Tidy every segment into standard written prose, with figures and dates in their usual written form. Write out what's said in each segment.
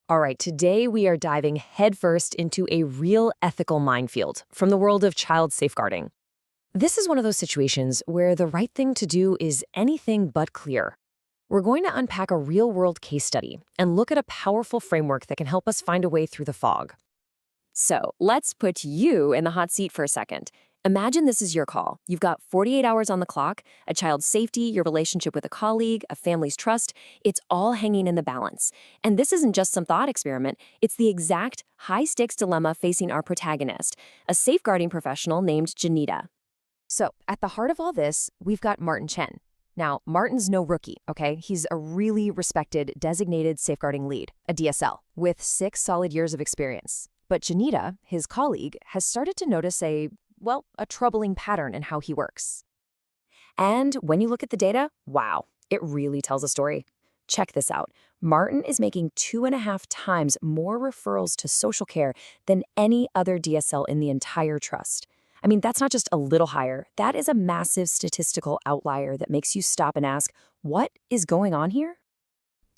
All right, today we are diving headfirst into a real ethical minefield from the world of child safeguarding. This is one of those situations where the right thing to do is anything but clear. We're going to unpack a real-world case study and look at a powerful framework that can help us find a way through the fog. So let's put you in the hot seat for a second. Imagine this is your call. You've got 48 hours on the clock, a child's safety, your relationship with a colleague, a family's trust. It's all hanging in the balance. And this isn't just some thought experiment. It's the exact high-stakes dilemma facing our protagonist, a safeguarding professional named Janita. So at the heart of all this, we've got Martin Chen. Now, Martin's no rookie, okay? He's a really respected designated safeguarding lead, a DSL, with 6 solid years of experience. But Janita, his colleague, has started to notice a troubling pattern in how he works. And when you look at the data, wow, it really tells a story. Check this out. Martin is making 2.5 times more referrals to social care than any other DSL in the entire trust. I mean, that's not just a little higher. That is a massive statistical outlier that makes you stop and ask, what is going on here?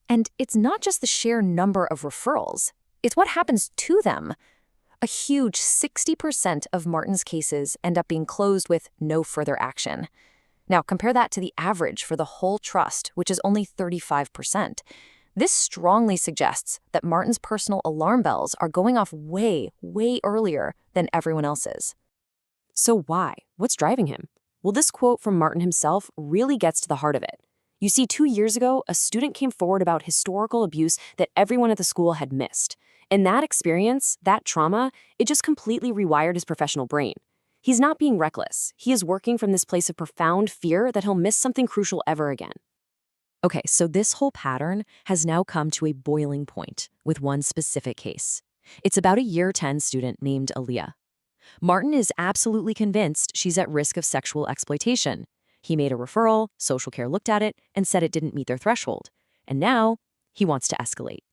And it's not just the sheer number of referrals. It's what happens to them. A huge 60% of Martin's cases end up being closed with no further action. Now, compare that to the average for the whole trust, which is only 35%. This strongly suggests that Martin's personal alarm bells are going off way, way earlier than everyone else's. So why? What's driving him? Well, this quote from Martin himself really gets to the heart of it. You see, 2 years ago, a student came forward about historical abuse that everyone at the school had missed. And that experience, that trauma, it just completely rewired his professional brain. He's not being reckless. He is working from this place of profound fear that he'll miss something crucial ever again. Okay, so this whole pattern has now come to a boiling point with one specific case. It's about a year 10 student named Aaliyah. Martin is absolutely convinced she's at risk of sexual exploitation. He made a referral, social care looked at it, and said it didn't meet their threshold. And now, he wants to escalate.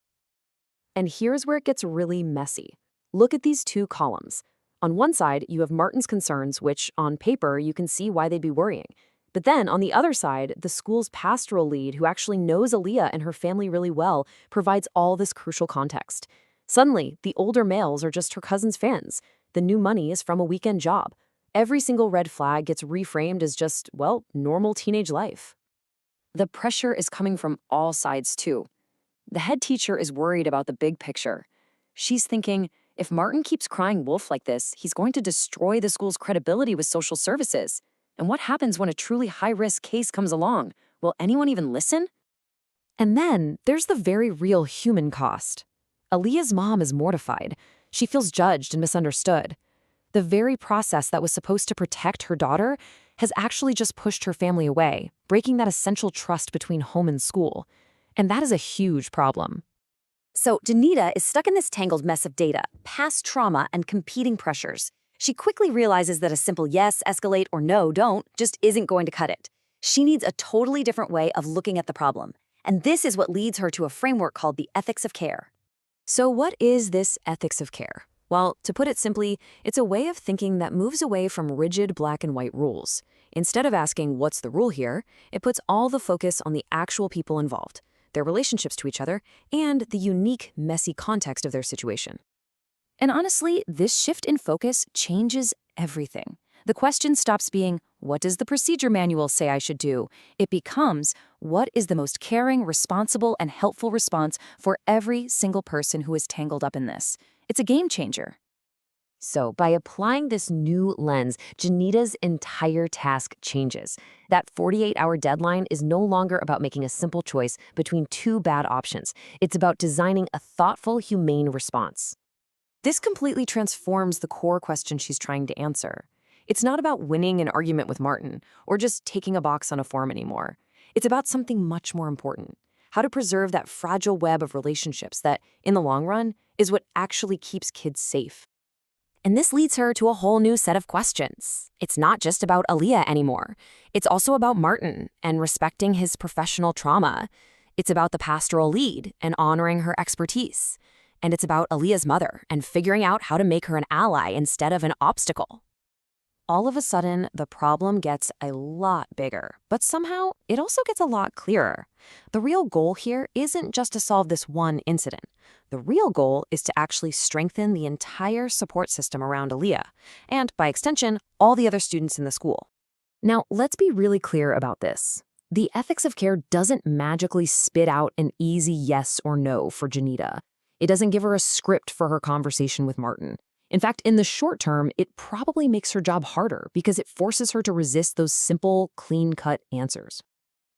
And here's where it gets really messy. Look at these 2 columns. On one side, you have Martin's concerns, which, on paper, you can see why they'd be worrying. But then, on the other side, the school's pastoral lead, who actually knows Aaliyah and her family really well, provides all this crucial context. Suddenly, the older males are just her cousin's fans. The new money is from a weekend job. Every single red flag gets reframed as just, normal teenage life. The pressure is coming from all sides, too. The head teacher is worried about the big picture. She's thinking, if Martin keeps crying wolf like this, he's going to destroy the school's credibility with social services. And what happens when a truly high-risk case comes along? Will anyone even listen? And then there's the very real human cost. Aaliyah's mom is mortified. She feels judged and misunderstood. The very process that was supposed to protect her daughter has actually just pushed her family away, breaking that essential trust between home and school. And that is a huge problem. So Janita is stuck in this tangled mess of data, past trauma, and competing pressures. She quickly realizes that a simple yes, escalate, or no, don't just isn't going to cut it. She needs a totally different way of looking at the problem. And this is what leads her to a framework called the ethics of care. So what is this ethics of care? Well, to put it simply, it's a way of thinking that moves away from rigid black and white rules. Instead of asking what's the rule here, it puts all the focus on the actual people involved, their relationships to each other, and the unique, messy context of their situation. And honestly, this shift in focus changes everything. The question stops being, what does the procedure manual say I should do? It becomes, what is the most caring, responsible, and helpful response for every single person who is tangled up in this? It's a game changer. So by applying this new lens, Janita's entire task changes. That 48-hour deadline is no longer about making a simple choice between 2 bad options. It's about designing a thoughtful, humane response. This completely transforms the core question she's trying to answer. It's not about winning an argument with Martin or just taking a box on a form anymore. It's about something much more important: how to preserve that fragile web of relationships that, in the long run, is what actually keeps kids safe. And this leads her to a whole new set of questions. It's not just about Aaliyah anymore. It's also about Martin and respecting his professional trauma. It's about the pastoral lead and honoring her expertise. And it's about Aaliyah's mother and figuring out how to make her an ally instead of an obstacle. all of a sudden, the problem gets a lot bigger, but somehow it also gets a lot clearer. The real goal here isn't just to solve this one incident. The real goal is to actually strengthen the entire support system around Aaliyah, and by extension, all the other students in the school. Now, let's be really clear about this. The ethics of care doesn't magically spit out an easy yes or no for Janita. It doesn't give her a script for her conversation with Martin. In fact, in the short term, it probably makes her job harder because it forces her to resist those simple, clean-cut answers.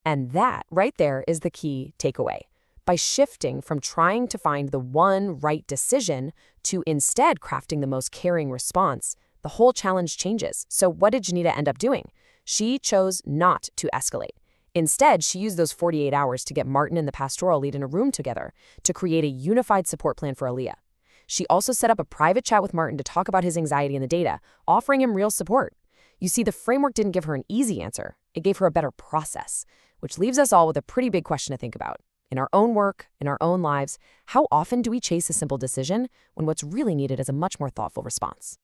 And that, right there, is the key takeaway. By shifting from trying to find the one right decision to instead crafting the most caring response, the whole challenge changes. So what did Janita end up doing? She chose not to escalate. Instead, she used those 48 hours to get Martin and the pastoral lead in a room together to create a unified support plan for Aaliyah. She also set up a private chat with Martin to talk about his anxiety and the data, offering him real support. You see, the framework didn't give her an easy answer. It gave her a better process, which leaves us all with a pretty big question to think about. In our own work, in our own lives, how often do we chase a simple decision when what's really needed is a much more thoughtful response?